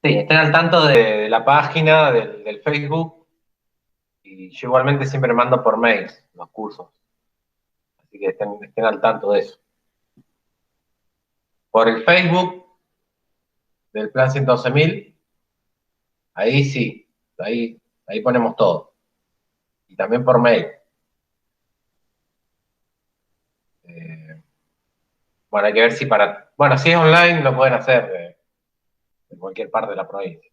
Sí, estén al tanto de la página, del Facebook, y yo igualmente siempre mando por mails los cursos, así que estén al tanto de eso. Por el Facebook del Plan 112.000, ahí sí, ahí ponemos todo. Y también por mail. Eh, bueno, hay que ver si bueno, si es online lo pueden hacer de cualquier parte de la provincia.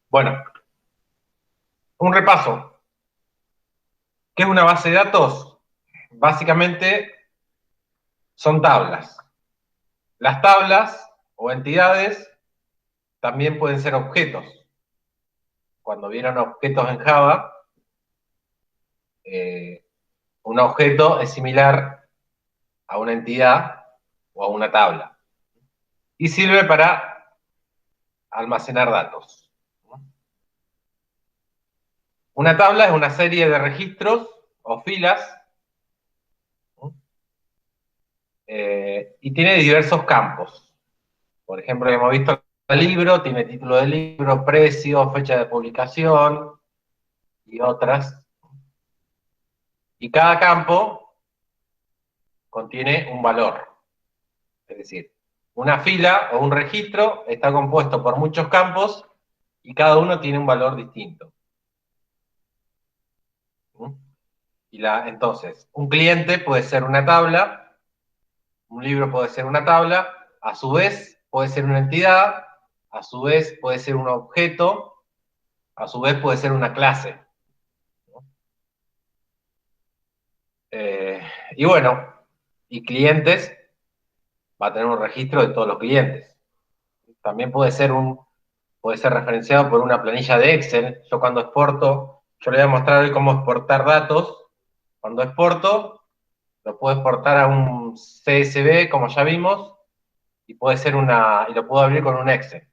Bueno, un repaso. ¿Qué es una base de datos? Básicamente son tablas. Las tablas o entidades también pueden ser objetos. Cuando vieron objetos en Java, eh, un objeto es similar a una entidad o a una tabla. Y sirve para almacenar datos. Una tabla es una serie de registros o filas, y tiene diversos campos. Por ejemplo, hemos visto el libro, tiene título del libro, precio, fecha de publicación y otras. Y cada campo contiene un valor. Es decir, una fila o un registro está compuesto por muchos campos y cada uno tiene un valor distinto. Entonces, un cliente puede ser una tabla, un libro puede ser una tabla, a su vez puede ser una entidad, a su vez puede ser un objeto, a su vez puede ser una clase. Eh, y bueno, y clientes va a tener un registro de todos los clientes. También puede ser referenciado por una planilla de Excel. Yo cuando exporto, yo le voy a mostrar hoy cómo exportar datos. Cuando exporto, lo puedo exportar a un CSV, como ya vimos, y y lo puedo abrir con un Excel.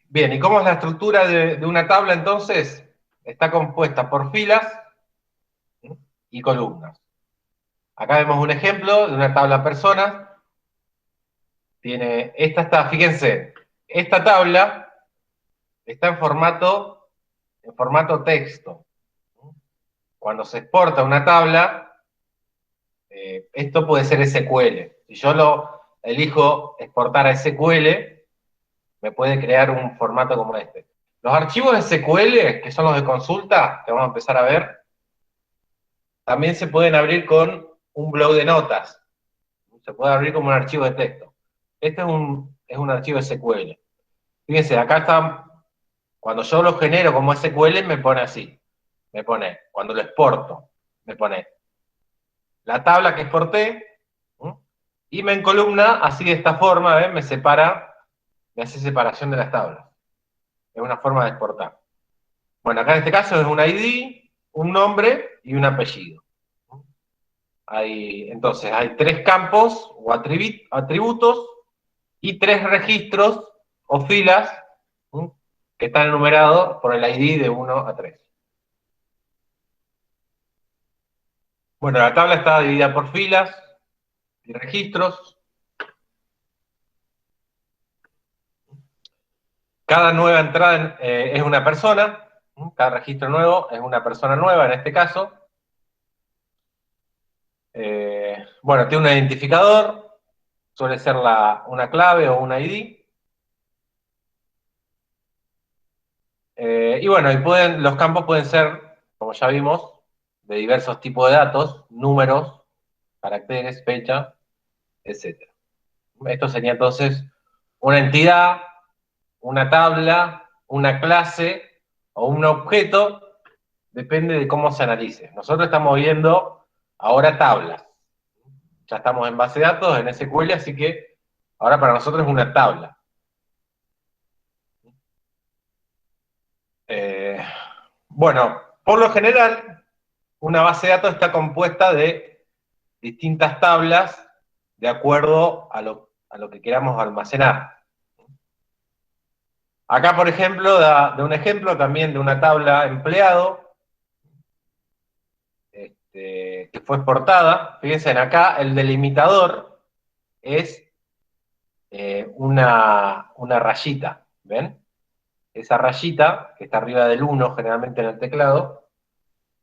Bien, ¿y cómo es la estructura de una tabla entonces? Está compuesta por filas y columnas. Acá vemos un ejemplo de una tabla personas. Fíjense, esta tabla está en formato texto. Cuando se exporta una tabla, esto puede ser SQL. Si yo lo elijo exportar a SQL, me puede crear un formato como este. Los archivos SQL, que son los de consulta, que vamos a empezar a ver, también se pueden abrir con un bloc de notas. Se puede abrir como un archivo de texto. Este es un archivo SQL. Fíjense, acá está, cuando yo lo genero como SQL, me pone así. Me pone, cuando lo exporto, me pone la tabla que exporté, ¿sí? Y me encolumna así de esta forma, ¿ven? Me hace separación de las tablas. Es una forma de exportar. Bueno, acá en este caso es un ID, un nombre y un apellido. Entonces, hay tres campos o atributos y tres registros o filas, ¿sí? Que están enumerados por el ID de 1 a 3. Bueno, la tabla está dividida por filas y registros. Cada nueva entrada es una persona, ¿sí? Cada registro nuevo es una persona nueva en este caso. Bueno, tiene un identificador, suele ser una clave o un ID. Y bueno, los campos pueden ser, como ya vimos, de diversos tipos de datos, números, caracteres, fecha, etc. Esto sería entonces una entidad, una tabla, una clase o un objeto, depende de cómo se analice. Nosotros estamos viendo ahora tablas. Ya estamos en base de datos, en SQL, así que ahora para nosotros es una tabla. Eh, bueno, por lo general, una base de datos está compuesta de distintas tablas de acuerdo a lo que queramos almacenar. Acá, por ejemplo, de un ejemplo también de una tabla empleado. que fue exportada. Fíjense, acá el delimitador es una rayita, ¿ven? Esa rayita, que está arriba del 1 generalmente en el teclado,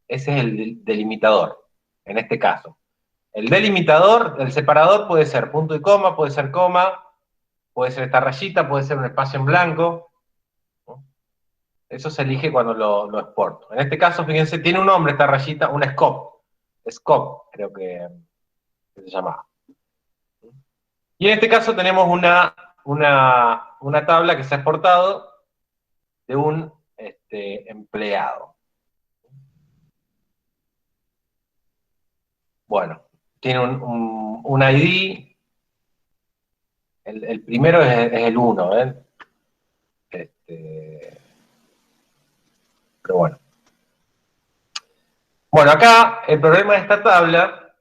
ese es el delimitador, en este caso. El delimitador, el separador puede ser punto y coma, puede ser coma, puede ser esta rayita, puede ser un espacio en blanco, ¿no? Eso se elige cuando lo exporto. En este caso, fíjense, tiene un nombre esta rayita, un scope. Scope, creo que se llama. Y en este caso tenemos una tabla que se ha exportado de un empleado. Bueno, tiene un ID, el primero es el 1, ¿ven? Pero bueno. Bueno, acá el problema de esta tabla,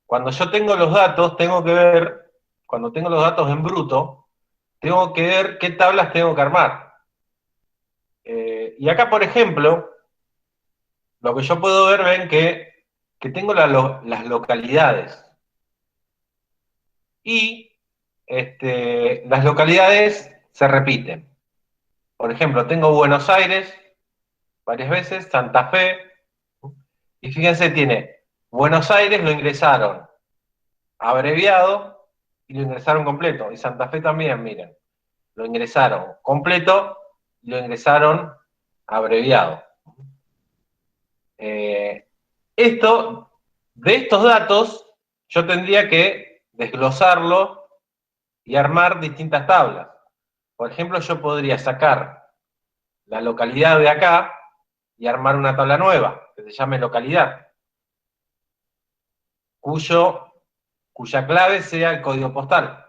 cuando yo tengo los datos, tengo que ver, cuando tengo los datos en bruto, tengo que ver qué tablas tengo que armar. Y acá, por ejemplo, lo que yo puedo ver, ven que tengo las localidades. Y las localidades se repiten. Por ejemplo, tengo Buenos Aires varias veces, Santa Fe, y fíjense, tiene Buenos Aires lo ingresaron abreviado y lo ingresaron completo. Y Santa Fe también, miren, lo ingresaron completo y lo ingresaron abreviado. De estos datos, yo tendría que desglosarlo y armar distintas tablas. Por ejemplo, yo podría sacar la localidad de acá y armar una tabla nueva, que se llame localidad, cuya clave sea el código postal.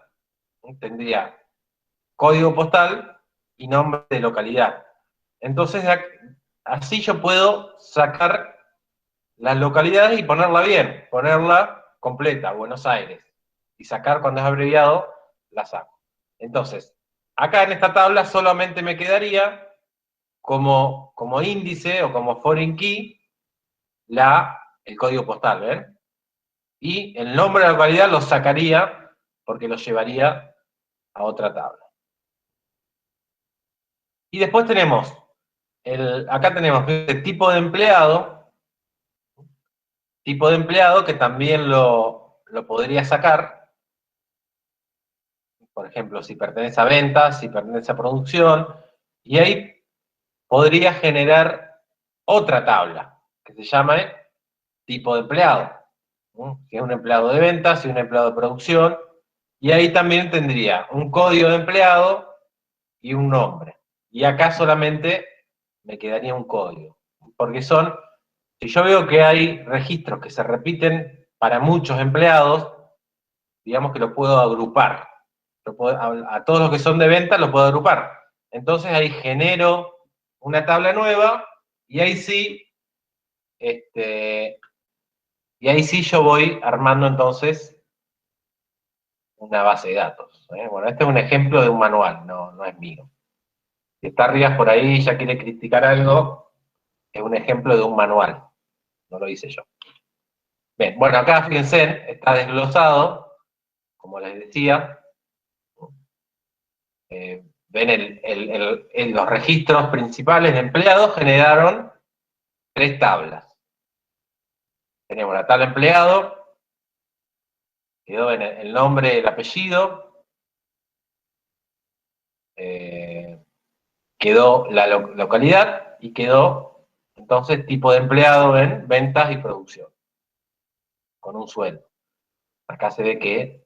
Tendría código postal y nombre de localidad. Entonces, así yo puedo sacar las localidades y ponerla bien, ponerla completa, Buenos Aires, y sacar cuando es abreviado, la saco. Entonces, acá en esta tabla solamente me quedaría como índice o como foreign key el código postal, ¿ven? Y el nombre de la localidad lo sacaría porque lo llevaría a otra tabla. Y después tenemos, acá tenemos el tipo de empleado que también lo podría sacar, por ejemplo, si pertenece a ventas, si pertenece a producción, y ahí podría generar otra tabla, que se llama tipo de empleado. Si es un empleado de ventas, si es un empleado de producción, y ahí también tendría un código de empleado y un nombre. Y acá solamente me quedaría un código. Porque si yo veo que hay registros que se repiten para muchos empleados, digamos que lo puedo agrupar. A todos los que son de venta lo puedo agrupar. Entonces ahí genero una tabla nueva y ahí sí, yo voy armando entonces una base de datos. Bueno, este es un ejemplo de un manual, no es mío. Si está Rías por ahí y ya quiere criticar algo, es un ejemplo de un manual, no lo hice yo. Bien, bueno, acá fíjense, está desglosado, como les decía. Ven los registros principales de empleados generaron 3 tablas. Tenemos la tabla empleado, quedó en el nombre, el apellido, quedó la localidad y quedó entonces tipo de empleado en ventas y producción, con un sueldo. Acá se ve que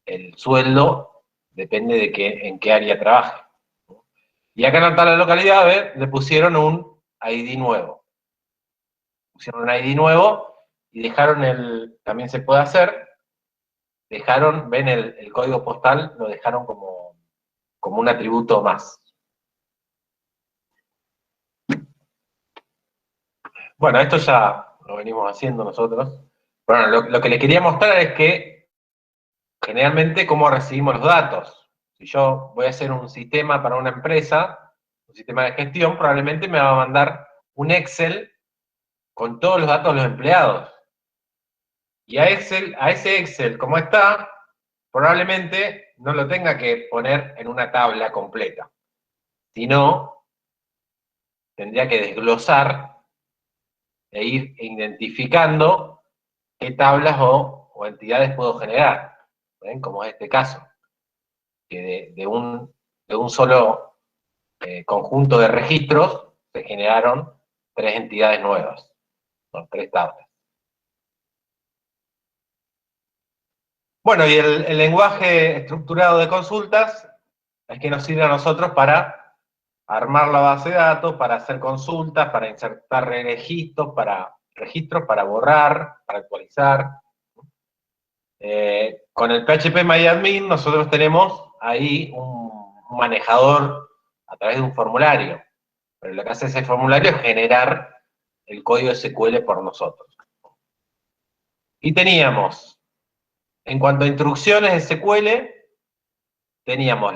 el sueldo depende de en qué área trabaje. Y acá en la tabla de localidad, le pusieron un ID nuevo. Pusieron un ID nuevo y dejaron también se puede hacer, ven el código postal, lo dejaron como un atributo más. Bueno, esto ya lo venimos haciendo nosotros. Bueno, lo que les quería mostrar es que generalmente cómo recibimos los datos. Si yo voy a hacer un sistema para una empresa, un sistema de gestión, probablemente me va a mandar un Excel con todos los datos de los empleados. Y a ese Excel, como está, probablemente no lo tenga que poner en una tabla completa, sino tendría que desglosar e ir identificando qué tablas o entidades puedo generar. ¿Ven? Como es este caso, que de un solo conjunto de registros se generaron 3 entidades nuevas, son 3 tablas. Bueno, y el lenguaje estructurado de consultas es que nos sirve a nosotros para armar la base de datos, para hacer consultas, para insertar registros, para borrar, para actualizar. Con el PHP MyAdmin nosotros tenemos ahí un manejador a través de un formulario, pero lo que hace ese formulario es generar el código SQL por nosotros. Y teníamos, en cuanto a instrucciones SQL, teníamos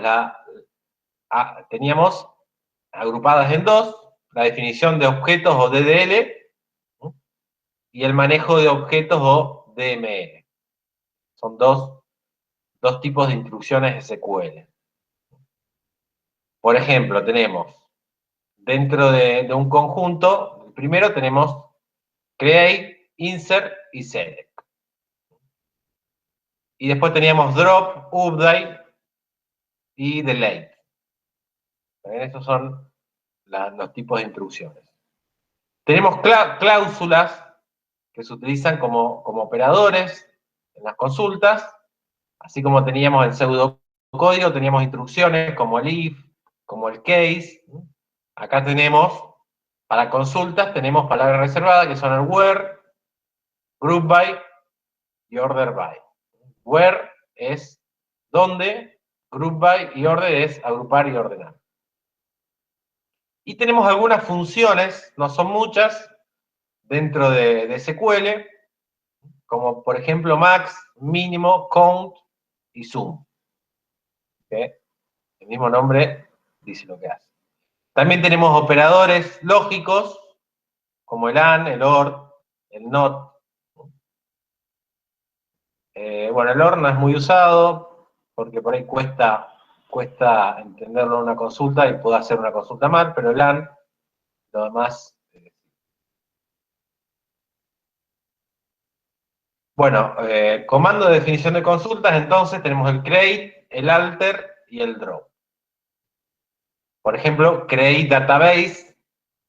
teníamos agrupadas en dos, la definición de objetos o DDL y el manejo de objetos o DML. Son dos tipos de instrucciones SQL. Por ejemplo, tenemos dentro de un conjunto, primero tenemos create, insert y select. Y después teníamos drop, update y delete. Estos son los tipos de instrucciones. Tenemos cláusulas que se utilizan como operadores en las consultas, así como teníamos en pseudocódigo, teníamos instrucciones como el if, como el case. Acá tenemos, para consultas, tenemos palabras reservadas que son el where, group by y order by. Where es dónde, group by y order es agrupar y ordenar. Y tenemos algunas funciones, no son muchas, dentro de SQL, como por ejemplo max, mínimo, count y zoom. ¿Okay? El mismo nombre dice lo que hace. También tenemos operadores lógicos, como el AND, el OR, el NOT. Bueno, el OR no es muy usado, porque por ahí cuesta entenderlo en una consulta y puedo hacer una consulta mal, pero el AND, lo demás. Bueno, comando de definición de consultas, entonces tenemos el create, el alter y el drop. Por ejemplo, create database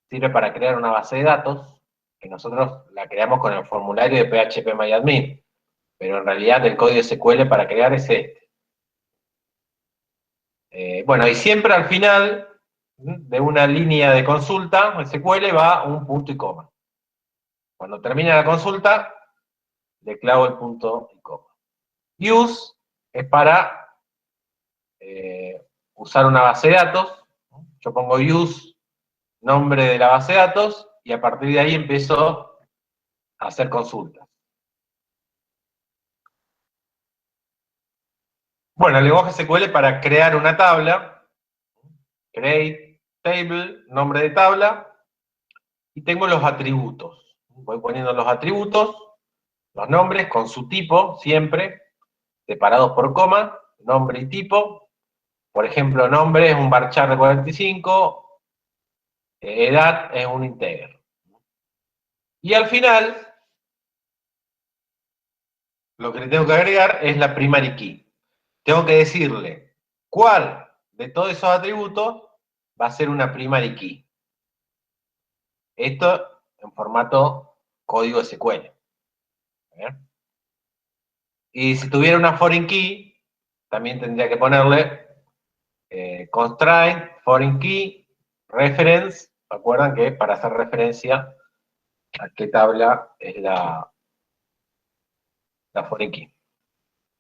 sirve para crear una base de datos, que nosotros la creamos con el formulario de PHP MyAdmin, pero en realidad el código SQL para crear es este. Bueno, y siempre al final de una línea de consulta, SQL va un punto y coma. Cuando termina la consulta, le clavo el punto y coma. Use es para usar una base de datos. Yo pongo use, nombre de la base de datos, y a partir de ahí empiezo a hacer consultas. Bueno, el lenguaje SQL para crear una tabla, create table, nombre de tabla, y tengo los atributos. Voy poniendo los atributos, los nombres con su tipo, siempre, separados por coma, nombre y tipo. Por ejemplo, nombre es un varchar de 45, edad es un integer. Y al final, lo que le tengo que agregar es la primary key. Tengo que decirle cuál de todos esos atributos va a ser una primary key. Esto en formato código SQL. Y si tuviera una foreign key, también tendría que ponerle constraint, foreign key, reference. ¿Recuerdan que para hacer referencia a qué tabla es la foreign key?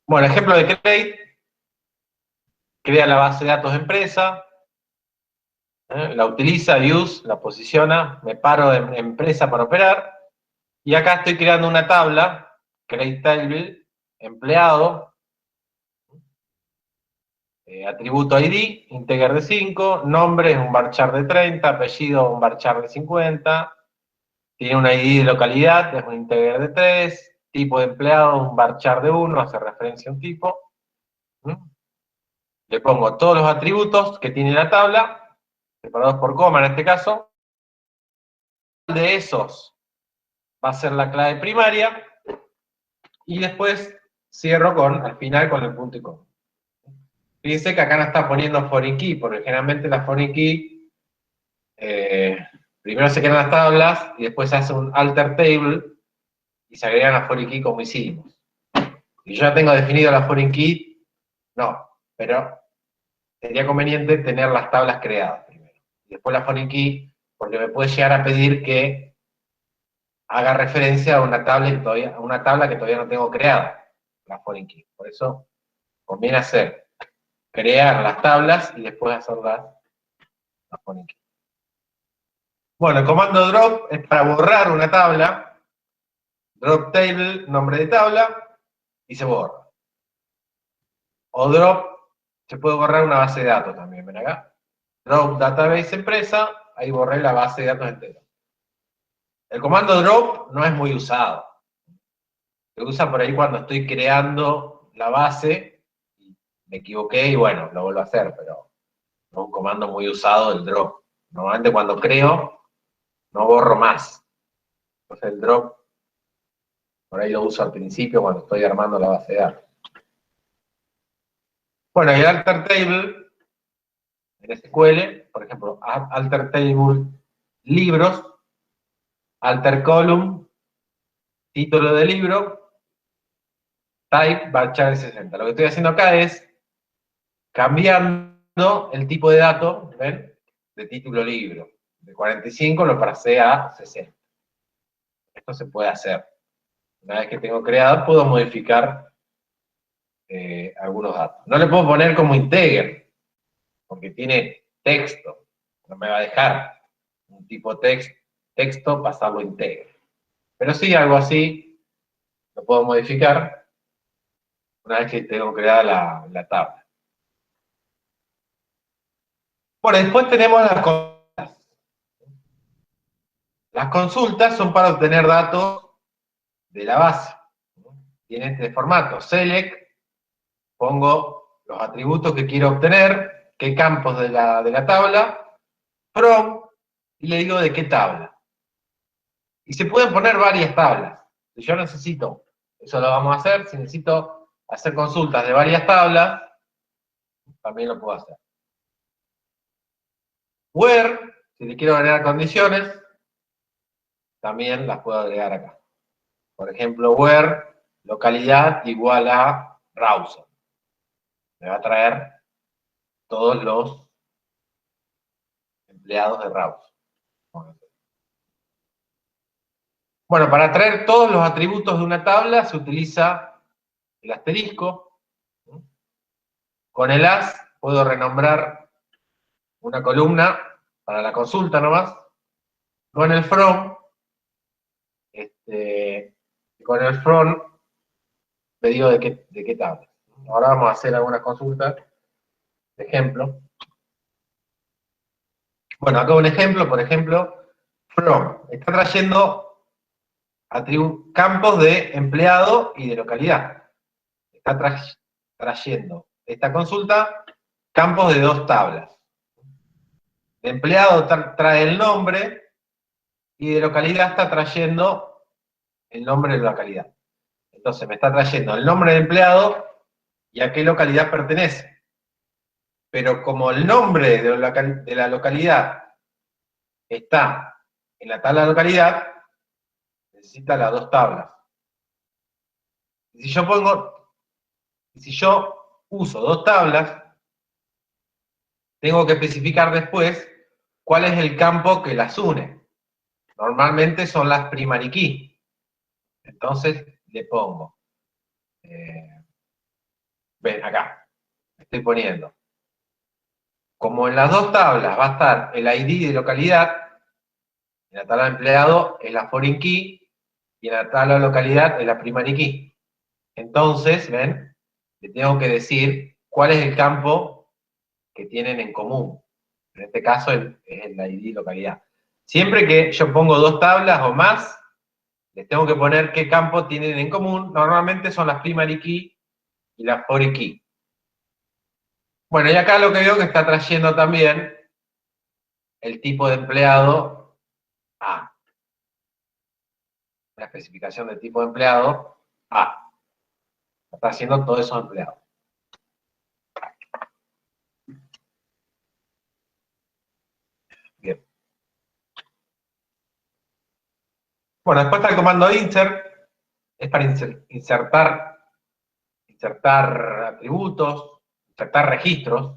Bueno, ejemplo de create. Crea la base de datos de empresa, la utiliza, use, la posiciona, me paro en empresa para operar, y acá estoy creando una tabla, create table, empleado, atributo ID, integer de 5, nombre es un varchar de 30, apellido un varchar de 50, tiene un ID de localidad, es un integer de 3, tipo de empleado, un varchar de 1, hace referencia a un tipo. Le pongo todos los atributos que tiene la tabla, separados por coma en este caso. De esos va a ser la clave primaria. Y después cierro al final con el punto y coma. Fíjense que acá no está poniendo foreign key, porque generalmente la foreign key primero se crean las tablas y después se hace un alter table y se agregan las foreign key como hicimos. Y yo ya tengo definido la foreign key, no, pero sería conveniente tener las tablas creadas primero. Y después la foreign key, porque me puede llegar a pedir que haga referencia a una tabla que todavía no tengo creada, la foreign key. Por eso conviene crear las tablas y después hacer las foreign key. Bueno, el comando drop es para borrar una tabla, drop table, nombre de tabla, y se borra. O drop, se puede borrar una base de datos también, ven acá. Drop database empresa, ahí borré la base de datos entera. El comando drop no es muy usado. Se usa por ahí cuando estoy creando la base, me equivoqué y bueno, lo vuelvo a hacer, pero no es un comando muy usado el drop. Normalmente cuando creo, no borro más. Entonces el drop, por ahí lo uso al principio cuando estoy armando la base de datos. Bueno, y el alter table, en SQL, por ejemplo, alter table libros, alter column, título de libro, type varchar 60. Lo que estoy haciendo acá es cambiando el tipo de dato, ¿ven? De título libro. De 45 lo pasé a 60. Esto se puede hacer. Una vez que tengo creado, puedo modificar algunos datos. No le puedo poner como integer, porque tiene texto. No me va a dejar un tipo texto pasarlo a integer. Pero sí, algo así lo puedo modificar una vez que tengo creada la tabla. Bueno, después tenemos las consultas. Las consultas son para obtener datos de la base. Tiene este formato, select, pongo los atributos que quiero obtener, qué campos de la tabla, from, y le digo de qué tabla. Y se pueden poner varias tablas. Si yo necesito, eso lo vamos a hacer, si necesito hacer consultas de varias tablas, también lo puedo hacer. Where, si le quiero agregar condiciones, también las puedo agregar acá. Por ejemplo, where localidad igual a Rawson. Me va a traer todos los empleados de Rawson. Bueno, para traer todos los atributos de una tabla se utiliza el asterisco. Con el as puedo renombrar una columna para la consulta nomás. Con el from, le digo de qué tabla. Ahora vamos a hacer algunas consultas de ejemplo. Bueno, acá un ejemplo, por ejemplo, from. Está trayendo campos de empleado y de localidad. Está trayendo esta consulta campos de dos tablas. De empleado trae el nombre y de localidad está trayendo el nombre de localidad. Entonces me está trayendo el nombre de empleado y a qué localidad pertenece. Pero como el nombre de la localidad está en la tabla de localidad, necesita las dos tablas. Y si yo uso dos tablas, tengo que especificar después cuál es el campo que las une. Normalmente son las primary key. Entonces le pongo, ven acá, estoy poniendo. Como en las dos tablas va a estar el ID de localidad, en la tabla de empleado es la foreign key y en la tabla de localidad es la primary key. Entonces, ven, le tengo que decir cuál es el campo que tienen en común. En este caso es el ID localidad. Siempre que yo pongo dos tablas o más, les tengo que poner qué campo tienen en común. Normalmente son las primary key y las foreign key. Bueno, y acá lo que veo que está trayendo también el tipo de empleado A. La especificación del tipo de empleado A. Está haciendo todos esos empleados. Bien. Bueno, después está el comando insert. Es para insertar atributos, insertar registros.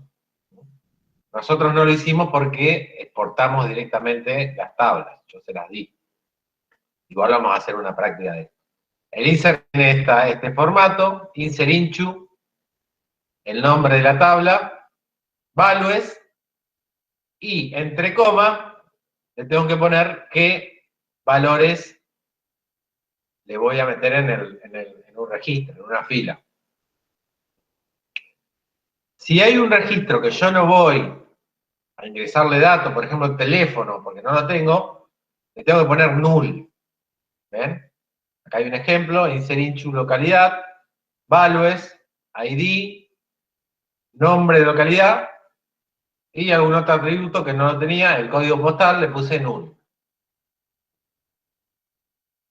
Nosotros no lo hicimos porque exportamos directamente las tablas. Yo se las di. Igual vamos a hacer una práctica de esto. El insert tiene este formato, insert into, el nombre de la tabla, values, y entre comas le tengo que poner qué valores le voy a meter en un registro, en una fila. Si hay un registro que yo no voy a ingresarle datos, por ejemplo el teléfono, porque no lo tengo, le tengo que poner null. ¿Ven? Acá hay un ejemplo, insert into localidad, values, ID, nombre de localidad, y algún otro atributo que no lo tenía, el código postal, le puse null.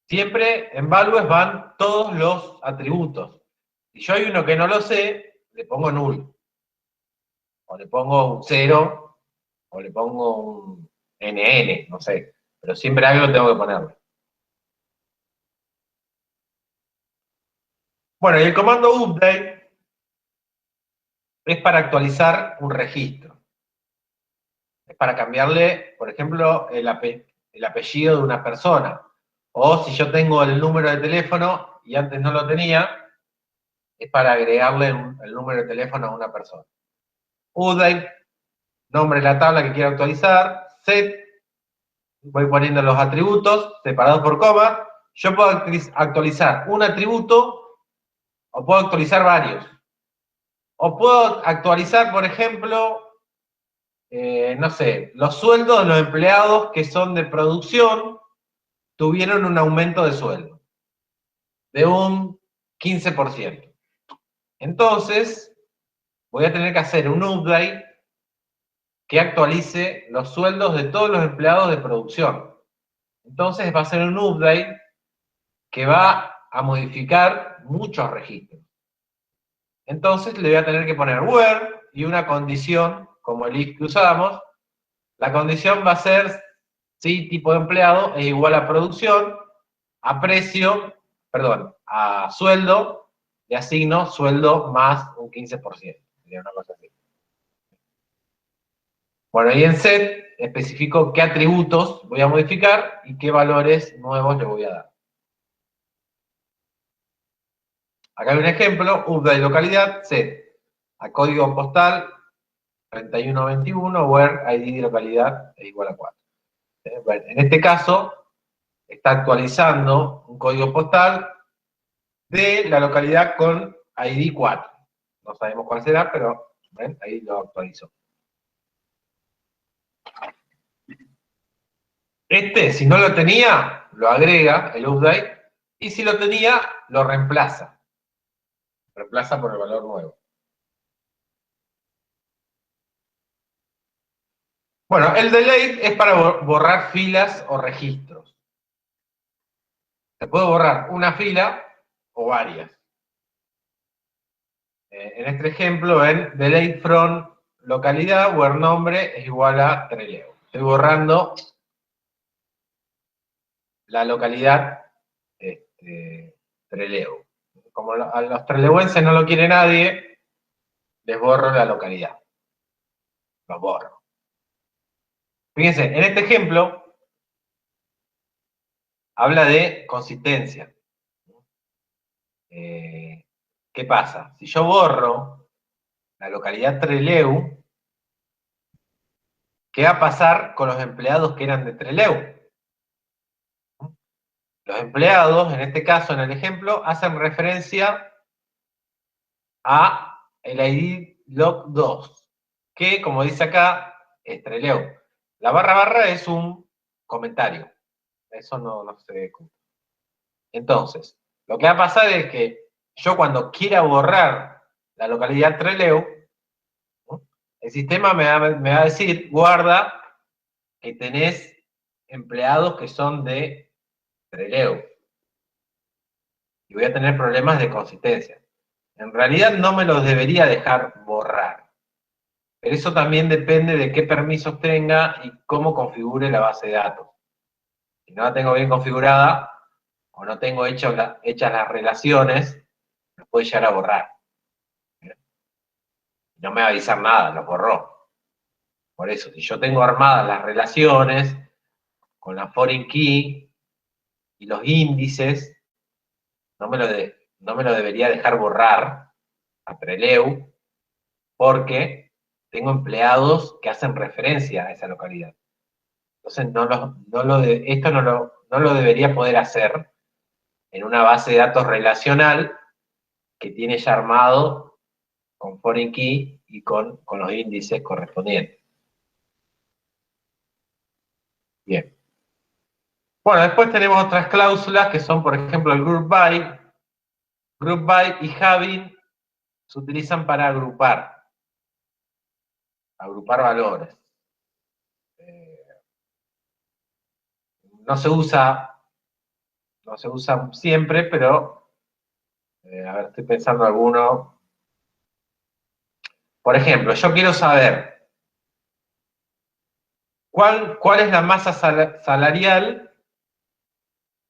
Siempre en values van todos los atributos. Si yo hay uno que no lo sé, le pongo null. O le pongo un 0, o le pongo un NN, no sé. Pero siempre algo tengo que ponerle. Bueno, y el comando update es para actualizar un registro. Es para cambiarle, por ejemplo, el apellido de una persona. O si yo tengo el número de teléfono y antes no lo tenía, es para agregarle el número de teléfono a una persona. Update, nombre de la tabla que quiero actualizar, set, voy poniendo los atributos separados por coma. Yo puedo actualizar un atributo o puedo actualizar varios. O puedo actualizar, por ejemplo, no sé, los sueldos de los empleados que son de producción tuvieron un aumento de sueldo de un 15%. Entonces, voy a tener que hacer un update que actualice los sueldos de todos los empleados de producción. Entonces va a ser un update que va a modificar muchos registros. Entonces le voy a tener que poner where y una condición, como el if que usamos. La condición va a ser si tipo de empleado es igual a producción, a precio, perdón, a sueldo, le asigno sueldo más un 15%. Sería una cosa así. Bueno, y en set especifico qué atributos voy a modificar y qué valores nuevos le voy a dar. Acá hay un ejemplo, update localidad, set, a código postal 3121, where ID de localidad es igual a 4. Bueno, en este caso, está actualizando un código postal de la localidad con ID 4. No sabemos cuál será, pero ¿ven? Ahí lo actualizó. Si no lo tenía, lo agrega, el update, y si lo tenía, lo reemplaza. Reemplaza por el valor nuevo. Bueno, el delete es para borrar filas o registros. Se puede borrar una fila o varias. En este ejemplo, en delete from localidad, where nombre es igual a Trelew. Estoy borrando la localidad Trelew. Como a los trelewenses no lo quiere nadie, les borro la localidad. Los borro. Fíjense, en este ejemplo habla de consistencia. ¿Qué pasa? Si yo borro la localidad Trelew, ¿qué va a pasar con los empleados que eran de Trelew? Los empleados, en este caso, en el ejemplo, hacen referencia a el ID log2, que, como dice acá, es Trelew. La barra barra es un comentario. Eso no se cumple. Entonces, lo que va a pasar es que yo cuando quiera borrar la localidad Trelew, ¿no? El sistema me va a decir, guarda que tenés empleados que son de Trelew. Y voy a tener problemas de consistencia. En realidad no me los debería dejar borrar. Pero eso también depende de qué permisos tenga y cómo configure la base de datos. Si no la tengo bien configurada o no tengo hechas las relaciones, me puede llegar a borrar. No me va a avisar nada, los borró. Por eso, si yo tengo armadas las relaciones con la foreign key y los índices, no me lo debería dejar borrar a Trelew porque tengo empleados que hacen referencia a esa localidad. Entonces, esto no lo debería poder hacer en una base de datos relacional que tiene ya armado con foreign key y con los índices correspondientes. Bien. Bueno, después tenemos otras cláusulas que son, por ejemplo, el group by. Group by y having se utilizan para agrupar valores. No se usa siempre, pero a ver, estoy pensando alguno. Por ejemplo, yo quiero saber cuál es la masa salarial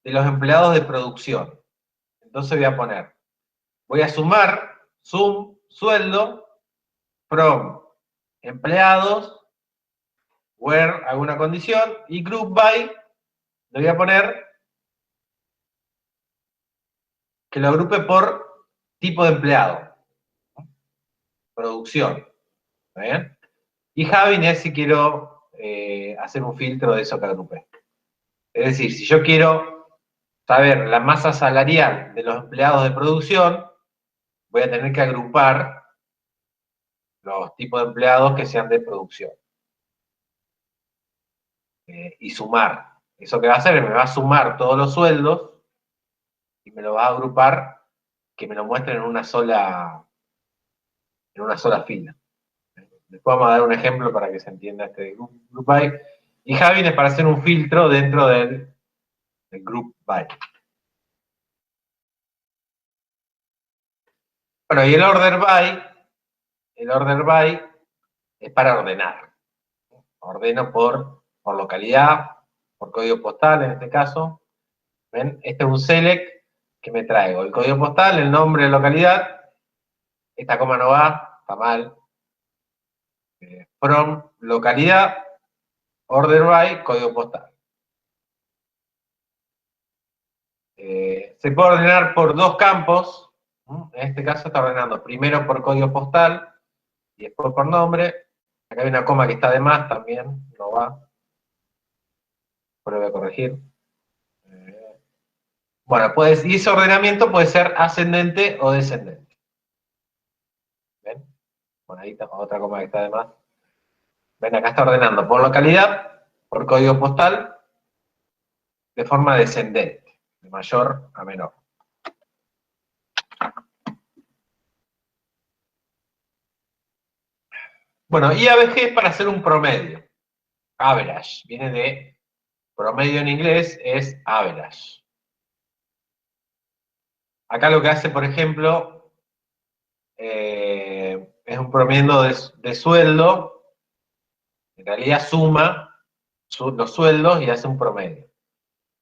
de los empleados de producción. Entonces voy a sumar, sueldo, from empleados, where alguna condición, y group by, le voy a poner que lo agrupe por tipo de empleado, producción. ¿Está bien? Y having es si quiero hacer un filtro de eso que agrupé. Es decir, si yo quiero saber la masa salarial de los empleados de producción, voy a tener que agrupar los tipos de empleados que sean de producción. Y sumar. Eso que va a hacer es me va a sumar todos los sueldos y me lo va a agrupar, que me lo muestren en una sola fila. Después vamos a dar un ejemplo para que se entienda este group by. Y having es para hacer un filtro dentro del group by. Bueno, y el order by es para ordenar. Ordeno por localidad, por código postal en este caso. ¿Ven? Este es un select que me traigo el código postal, el nombre de localidad. Esta coma no va, está mal. From localidad, order by, código postal. Se puede ordenar por dos campos. En este caso está ordenando primero por código postal y después por nombre. Acá hay una coma que está de más, también no va. Pero voy a corregir. Bueno, y ese ordenamiento puede ser ascendente o descendente. ¿Ven? Bueno, ahí está otra coma que está de más. Ven, acá está ordenando por localidad, por código postal, de forma descendente, de mayor a menor. Bueno, y ABG es para hacer un promedio. Average, viene de promedio en inglés, es average. Acá lo que hace, por ejemplo, es un promedio de sueldo, en realidad suma los sueldos y hace un promedio.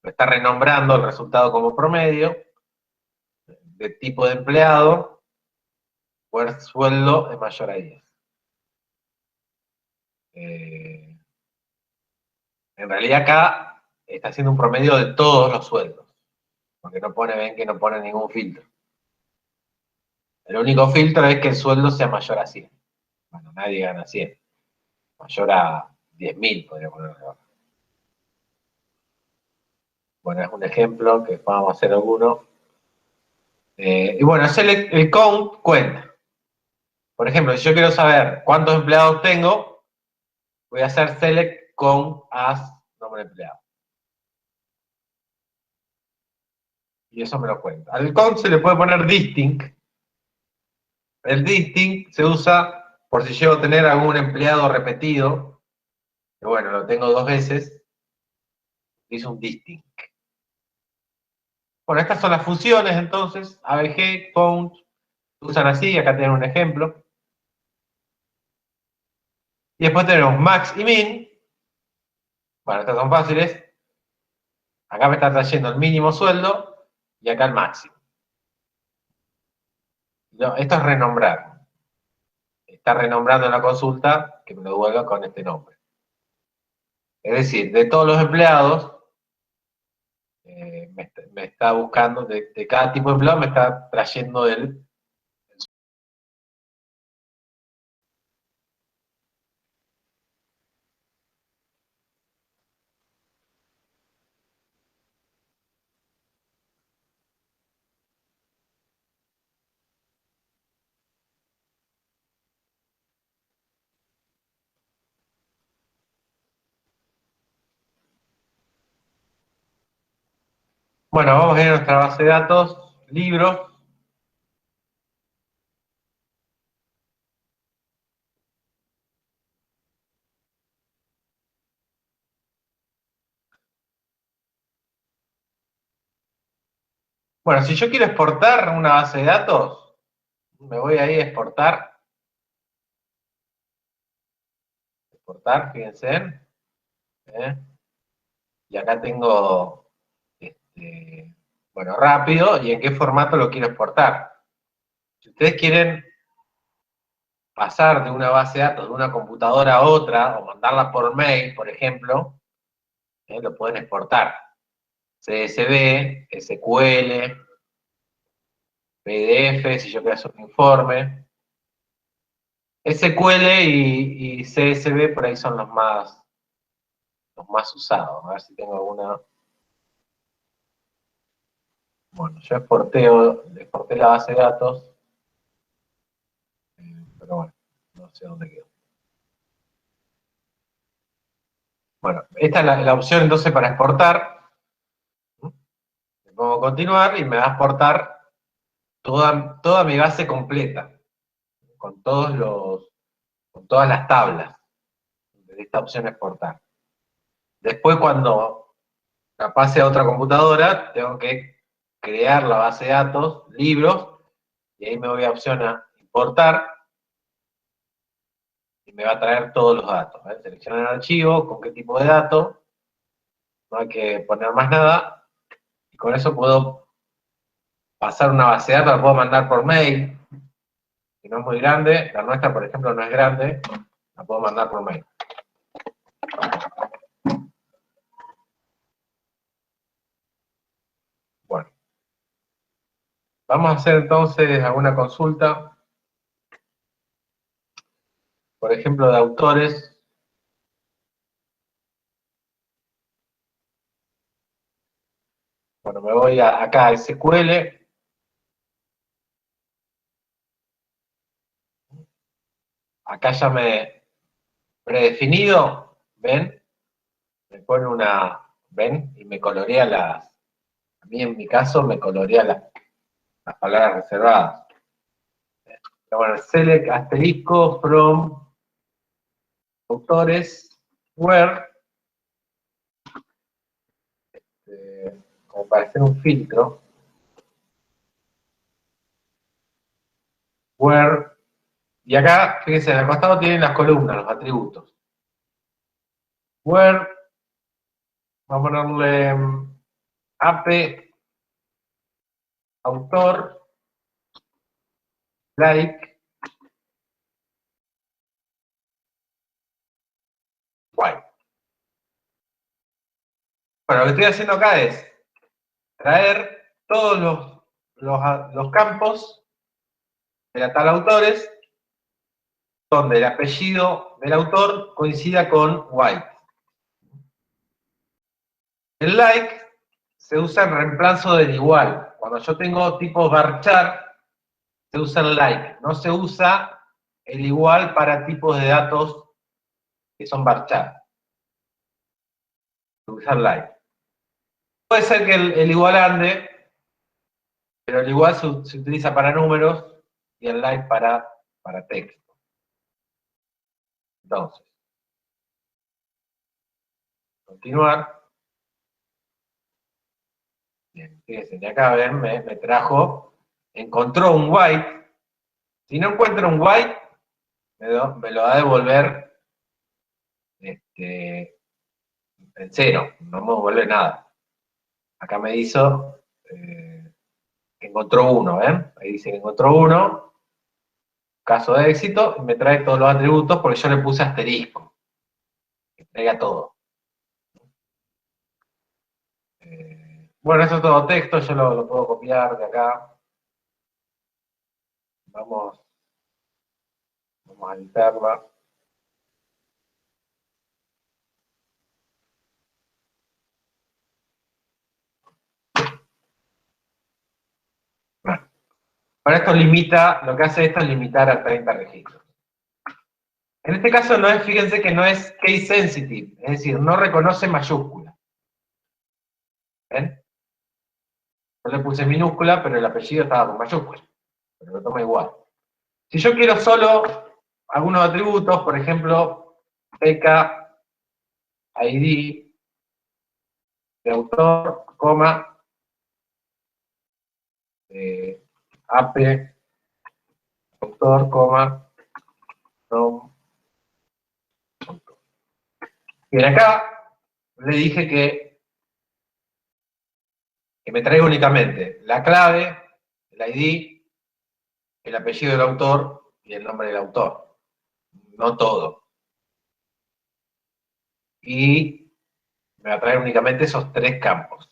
Lo está renombrando el resultado como promedio, de tipo de empleado, where sueldo es mayor a 10. En realidad acá está haciendo un promedio de todos los sueldos, porque ven que no pone ningún filtro. El único filtro es que el sueldo sea mayor a 100. Bueno, nadie gana 100. Mayor a 10.000, podría ponerlo. Bueno, es un ejemplo que vamos a hacer alguno. Y bueno, el count cuenta. Por ejemplo, si yo quiero saber cuántos empleados tengo, voy a hacer select count as nombre de empleado. y eso me lo cuenta. Al count se le puede poner distinct. El distinct se usa por si llego a tener algún empleado repetido, que bueno, lo tengo 2 veces, hizo un distinct. Bueno, estas son las funciones entonces, abg, count, se usan así, acá tienen un ejemplo. Y después tenemos max y min. Bueno, estas son fáciles. Acá me está trayendo el mínimo sueldo y acá el máximo. No, esto es renombrar. Está renombrando la consulta que me lo devuelva con este nombre. Es decir, de todos los empleados, me está buscando, de cada tipo de empleado me está trayendo el. Bueno, vamos a ir a nuestra base de datos, libros. Bueno, si yo quiero exportar una base de datos, me voy ahí a exportar. Exportar, fíjense. Y acá tengo, bueno, rápido, y en qué formato lo quiero exportar. Si ustedes quieren pasar de una base de datos de una computadora a otra, o mandarla por mail, por ejemplo, lo pueden exportar. CSV, SQL, PDF, si yo quiero hacer un informe. SQL y CSV por ahí son los más usados. A ver si tengo alguna. Bueno, yo exporté la base de datos, pero bueno, no sé dónde quedó. Bueno, esta es la opción entonces para exportar. Le pongo continuar y me va a exportar toda mi base completa, con con todas las tablas de esta opción exportar. Después cuando la pase a otra computadora, tengo que crear la base de datos, libros, y ahí me voy a opción a importar, y me va a traer todos los datos. Seleccionar el archivo, con qué tipo de datos, no hay que poner más nada, y con eso puedo pasar una base de datos, la puedo mandar por mail, si no es muy grande, la nuestra por ejemplo no es grande, la puedo mandar por mail. Bueno, vamos a hacer entonces alguna consulta, por ejemplo de autores. Bueno, me voy acá a SQL. Acá ya me predefinido, ¿ven? Me pone ¿ven? Y me colorea a mí en mi caso me colorea las palabras reservadas. Pero bueno, select asterisco from autores, where, como para hacer un filtro, where, y acá, fíjense, en el costado tienen las columnas, los atributos. Where, vamos a ponerle AP, autor, like, white. Bueno, lo que estoy haciendo acá es traer todos los campos de la tabla autores donde el apellido del autor coincida con white. El like se usa en reemplazo del igual. Cuando yo tengo tipos varchar, se usa el like. No se usa el igual para tipos de datos que son varchar. Se usa el like. Puede ser que el igual ande, pero al igual se utiliza para números y el like para texto. Entonces, continuar. Bien, fíjense, de acá ven, me trajo, encontró un white. Si no encuentra un white, me lo va a devolver en cero, no me devuelve nada. Acá me hizo que encontró uno, ¿ven? Ahí dice que encontró uno, caso de éxito, y me trae todos los atributos porque yo le puse asterisco, que traiga todo. Bueno, eso es todo texto, yo lo puedo copiar de acá. Vamos a editarla. Bueno, para esto limita, lo que hace esto es limitar a 30 registros. En este caso no es, fíjense que no es case sensitive, es decir, no reconoce mayúscula. ¿Ven? Yo le puse minúscula, pero el apellido estaba con mayúscula. Pero lo toma igual. Si yo quiero solo algunos atributos, por ejemplo, beca, ID, de autor, coma, AP, autor, coma, nom. Bien, acá le dije que me traiga únicamente la clave, el ID, el apellido del autor y el nombre del autor. No todo. Y me va a traer únicamente esos tres campos.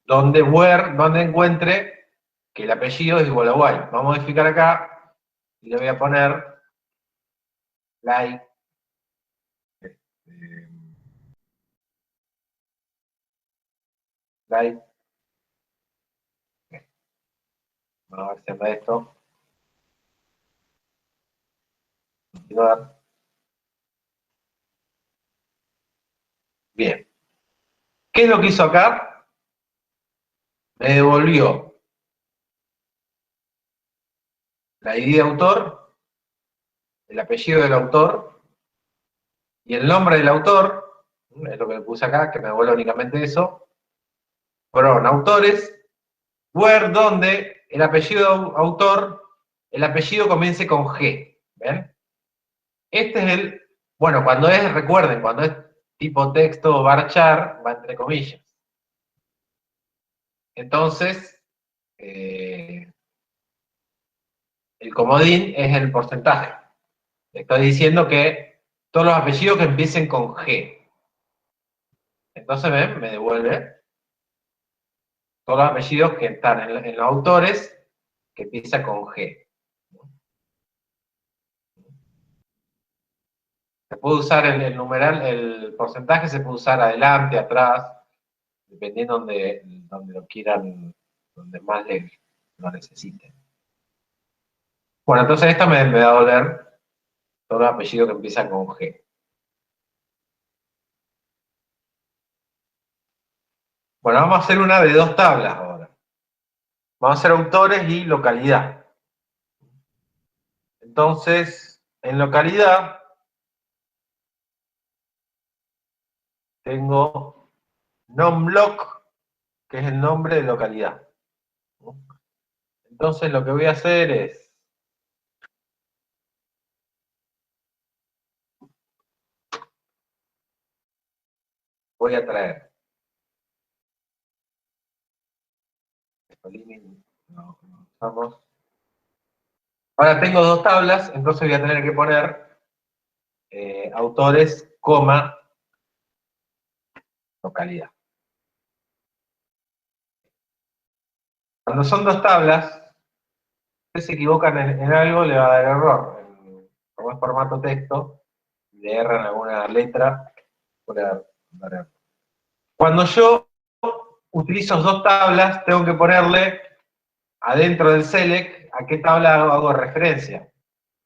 Donde encuentre que el apellido es igual a white. Vamos a modificar acá y le voy a poner like. Like. Vamos a ver si anda esto. Continuar. Bien. ¿Qué es lo que hizo acá? Me devolvió la ID de autor, el apellido del autor y el nombre del autor, es lo que le puse acá, que me devuelve únicamente eso. Fueron autores, where, donde el apellido autor, el apellido comience con G. ¿Ven? Este es bueno, recuerden, cuando es tipo texto varchar, va entre comillas. Entonces, el comodín es el porcentaje. Le estoy diciendo que todos los apellidos que empiecen con G. Entonces, ven, me devuelve todos los apellidos que están en los autores que empiezan con G. Se puede usar el numeral, el porcentaje se puede usar adelante, atrás, dependiendo donde lo quieran, donde más lo necesiten. Bueno, entonces esta me va a doler todos los apellidos que empiezan con G. Bueno, vamos a hacer una de dos tablas ahora. Vamos a hacer autores y localidad. Entonces, en localidad, tengo nomloc, que es el nombre de localidad. Entonces, lo que voy a hacer es voy a traer. Vamos. Ahora tengo dos tablas, entonces voy a tener que poner autores, coma, localidad. Cuando son dos tablas, si se equivocan en algo, le va a dar error. Como es formato texto, le erran alguna letra, puede dar error. Cuando yo utilizo dos tablas, tengo que ponerle adentro del select a qué tabla hago referencia.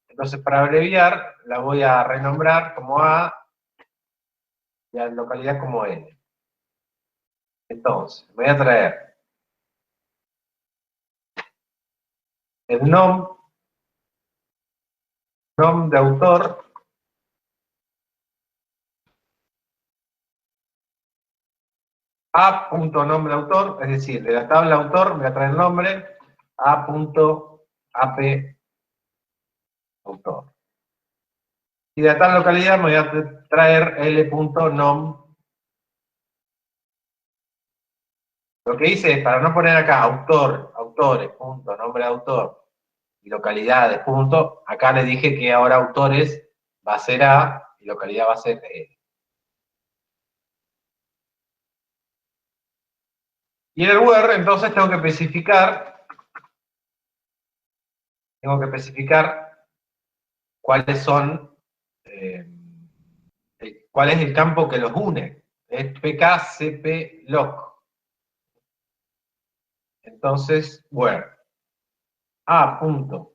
Entonces, para abreviar, la voy a renombrar como A y a localidad como N. Entonces, voy a traer el nom de autor a.nombre autor, es decir, de la tabla autor me va a traer el nombre a.ap autor. Y de la tabla localidad me voy a traer l.nom. Lo que hice es, para no poner acá autor, autores, punto, nombre de autor, y localidades, punto, acá le dije que ahora autores va a ser A y localidad va a ser E. Y en el where, entonces, tengo que especificar cuáles son, cuál es el campo que los une. Es pkcploc. Entonces, where a.pkcploc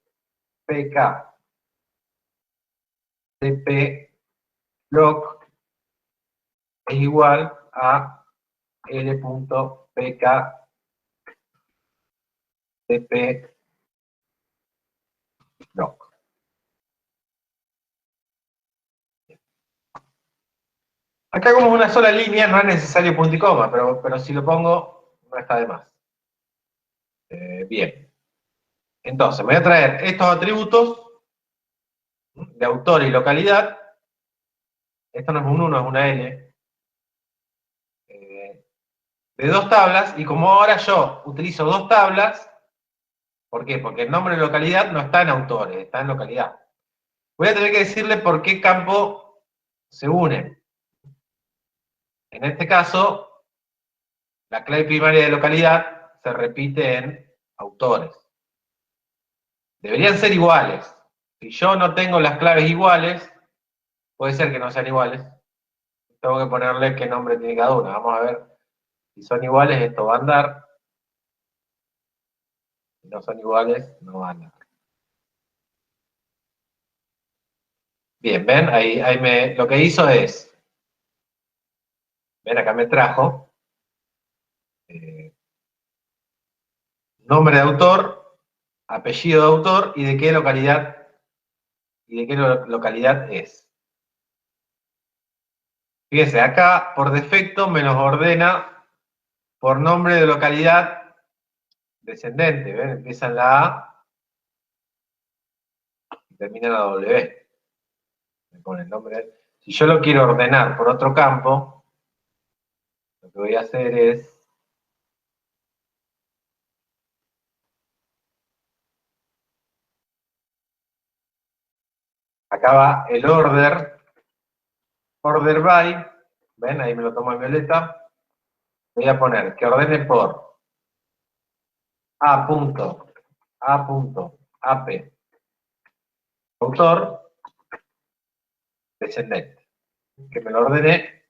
es igual a l.pkcploc. Acá como una sola línea no es necesario punto y coma, pero si lo pongo no está de más. Bien. Entonces, me voy a traer estos atributos de autor y localidad. Esto no es un 1, es una L. De dos tablas, y como ahora yo utilizo dos tablas, ¿por qué? Porque el nombre de localidad no está en autores, está en localidad. Voy a tener que decirle por qué campo se unen. En este caso, la clave primaria de localidad se repite en autores. Deberían ser iguales. Si yo no tengo las claves iguales, puede ser que no sean iguales. Tengo que ponerle qué nombre tiene cada una. Vamos a ver si son iguales, esto va a andar. Si no son iguales, no va a andar. Bien, ¿ven? Ahí lo que hizo es, ven, acá me trajo nombre de autor, apellido de autor y de qué localidad es. Fíjense, acá por defecto me los ordena por nombre de localidad descendente, ¿ven? Empieza en la A y termina en la W. Me pone el nombre. Si yo lo quiero ordenar por otro campo, lo que voy a hacer es acá va el order by, ven, ahí me lo tomo en violeta, voy a poner que ordene por A.ap autor descendente. Que me lo ordene,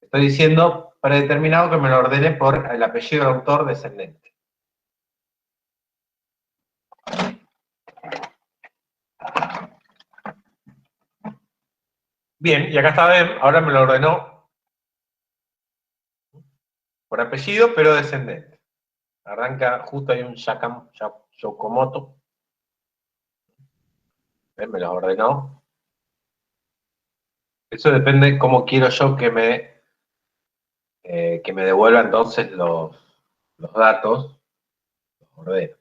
estoy diciendo predeterminado que me lo ordene por el apellido del autor descendente. Bien, y acá está, ven, ahora me lo ordenó por apellido, pero descendente. Arranca justo ahí un Yokomoto. ¿Ven? Me lo ordenó. Eso depende de cómo quiero yo que me devuelva entonces los datos. Los ordeno.